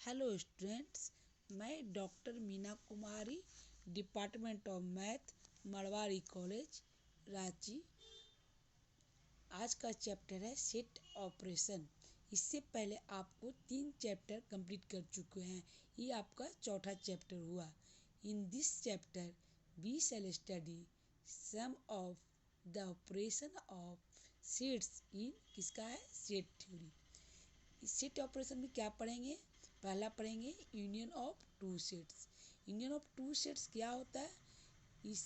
Hello students, मैं doctor Meena Kumari, department of math, Marwari college, Ranchi. आज का चैप्टर है सेट ऑपरेशन। इससे पहले आपको 3 चैप्टर कंप्लीट कर चुके हैं। ये आपका चौथा चैप्टर हुआ। In this chapter we shall study some of the operation of sets इन किसका है सेट थ्योरी। इस सेट ऑपरेशन में क्या पढ़ेंगे? पहला पढ़ेंगे union of two sets. Union of two sets क्या होता है? इस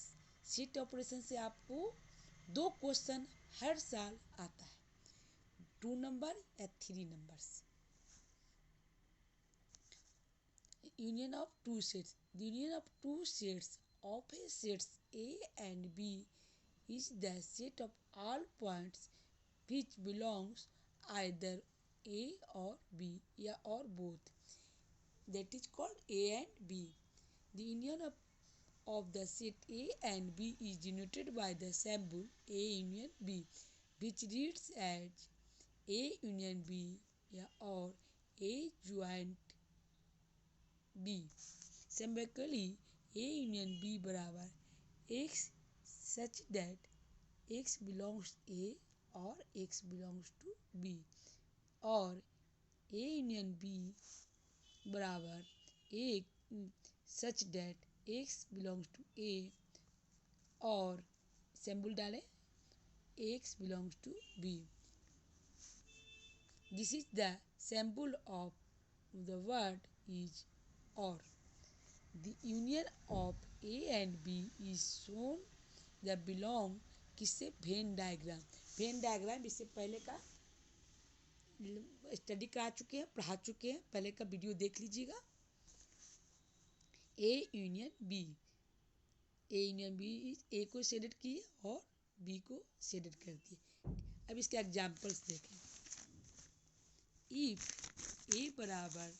सेट ऑपरेशन से आपको 2 क्वेश्चन हर साल आता है, 2 नंबर या 3 numbers. Union of two sets, the union of two sets of A sets A and B is the set of all points which belongs either A or B or both. That is called A and B. The union of the set A and B is denoted by the symbol A union B, which reads as A union B or A joint B. Symbolically, A union B बराबर X such that X belongs A or X belongs to B, और A union B बराबर A such that X belongs to A और symbol डालें X belongs to B. This is the symbol of the word is or. The union of A and B is shown the belong किससे? Venn diagram. Venn diagram इससे पहले का study करा चुके हैं, पढ़ा चुके हैं, पहले का वीडियो देख लीजिएगा। A union B, A union B A को शेडेड किए और बी को शेडेड कर दिए। अब इसके एग्जाम्पल्स देखें। इफ ए बराबर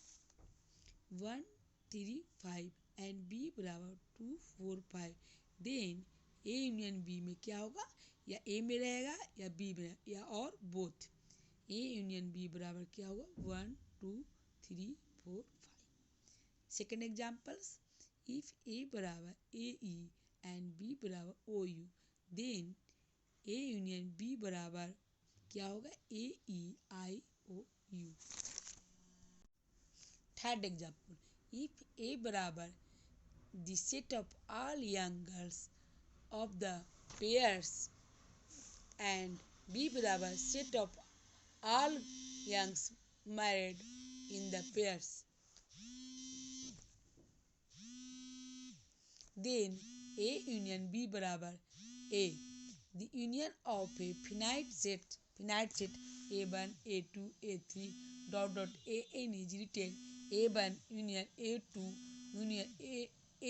1 3 5 एंड बी बराबर 2 4 5, देन ए यूनियन बी में क्या होगा? या ए में रहेगा या बी में या और बोथ। ए यूनियन बी बराबर क्या होगा? 1 2 3 4 5। सेकेंड एग्जाम्पल्स, इफ ए बराबर ए ई एंड बी बराबर O U, then A union B बराबर क्या होगा? A E I O U. Third example, if A बराबर the set of all young girls of the pairs and B बराबर set of all youngs married in the pairs, then A union B बराबर A. The union of a finite set A1 A2 A3 AN is written A1 union A2 union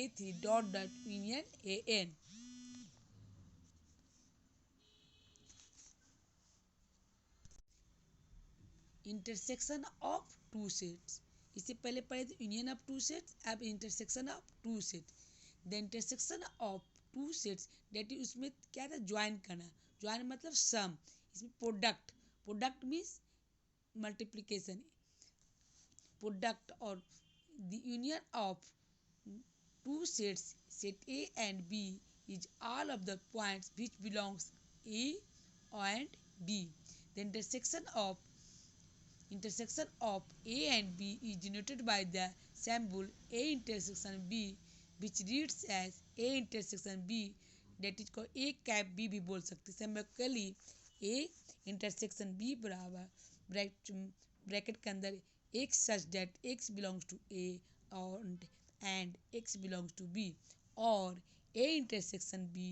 A3 union AN. Intersection of two sets, इससे पहले पढ़े थे union of two sets, अब intersection of two set. The intersection of two sets that is, उसमें क्या था? Join करना। Join मतलब सम। इसमें प्रोडक्ट मीन्स मल्टीप्लिकेशन। प्रोडक्ट और the union of two sets set A and B is all of the points which belongs A and B. The intersection of A and B is denoted by the symbol A intersection B, which reads as A intersection B, that is called A cap B भी बोल सकते हैं। Symbolically A intersection B बराबर bracket के अंदर X such that X belongs to A and X belongs to B, और A intersection B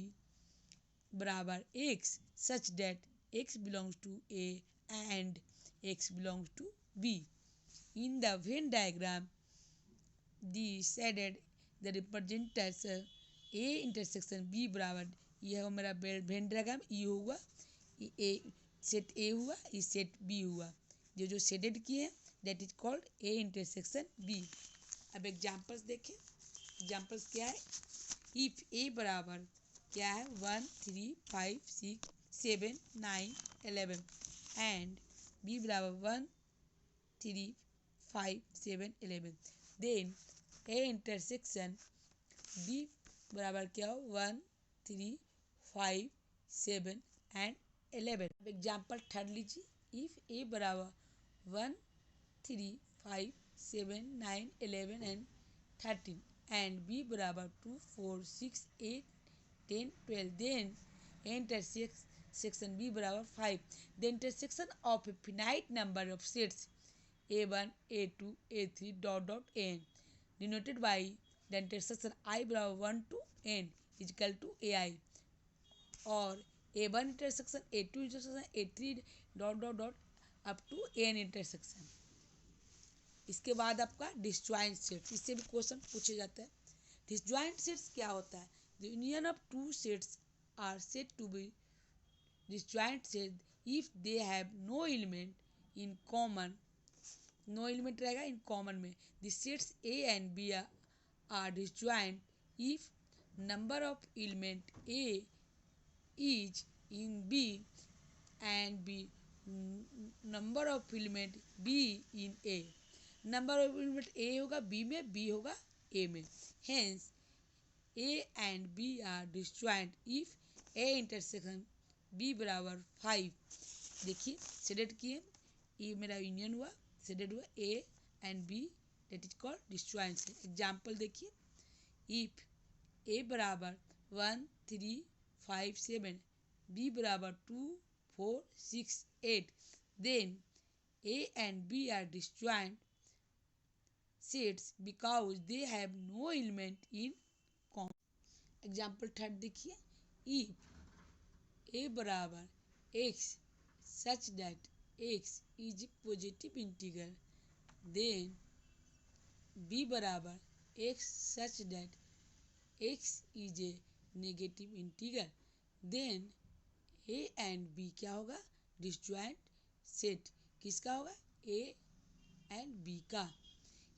बराबर X such that X belongs to A and X belongs to B. In the Venn diagram, the shaded the represents A intersection B बराबर, यह मेरा Venn diagram ये हुआ, ए set ए हुआ, ये set B हुआ। जो शेडेड किए हैं that is called A intersection B. अब एग्जाम्पल्स देखें। एग्जाम्पल्स क्या है? इफ ए बराबर क्या है? 1 3 5 6 7 9 11 एंड बी बराबर 1 3 5 7 11। देन ए इंटरसेक्शन बी बराबर क्या हो 1 3 5 7 एंड 11। एग्जाम्पल थर्ड लीजिए, इफ ए बराबर 1 3 5 7 9 11 एंड 13 एंड बी बराबर 2 4 6 8 10 12, देन intersection B बराबर 5, the intersection of a finite number of sets a1 a2 a3 dot dot n denoted by the intersection I बराबर 1 to n is equal to ai, और a1 intersection a2 intersection a3 dot dot dot up to n intersection. इसके बाद आपका disjoint sets, इससे भी question पूछे जाता है। डिसजॉइंट सेट्स क्या होता है? The union of two sets are said to be disjoint set if they have no element in common, no element रहेगा in common में। the sets A and B are disjoint if number of element A is in B and B number of element B in A, number of element A होगा B में, B होगा A में। hence A and B are disjoint if A intersection B बराबर 5। देखिए shaded किए, ये मेरा union हुआ, सेडेड हुआ A and B, that is called disjoint set. Example देखिए, इफ A बराबर 1 3 5 7 B बराबर 2 4 6 8, then A and B are disjoint sets because they have no element in common। Example third देखिए, if A बराबर x such that x is positive integer, then B बराबर x such that x is a negative integer, then A and B क्या होगा? Disjoint set. किसका होगा? A and B का।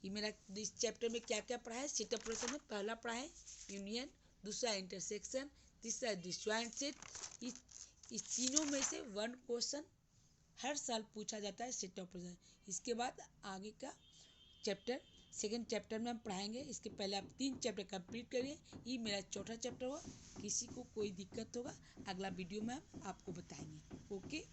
ये मेरा इस चैप्टर में क्या क्या पढ़ा है? सेट ऑपरेशन में पहला पढ़ा है यूनियन, दूसरा इंटरसेक्शन, तीसरा डिसजॉइंट सेट। इस तीनों में से वन क्वेश्चन हर साल पूछा जाता है सेट ऑपरेशन। इसके बाद आगे का चैप्टर सेकंड चैप्टर में हम पढ़ाएंगे। इसके पहले आप 3 चैप्टर कंप्लीट करिए। ये मेरा चौथा चैप्टर होगा। किसी को कोई दिक्कत होगा अगला वीडियो में हम आपको बताएंगे। ओके।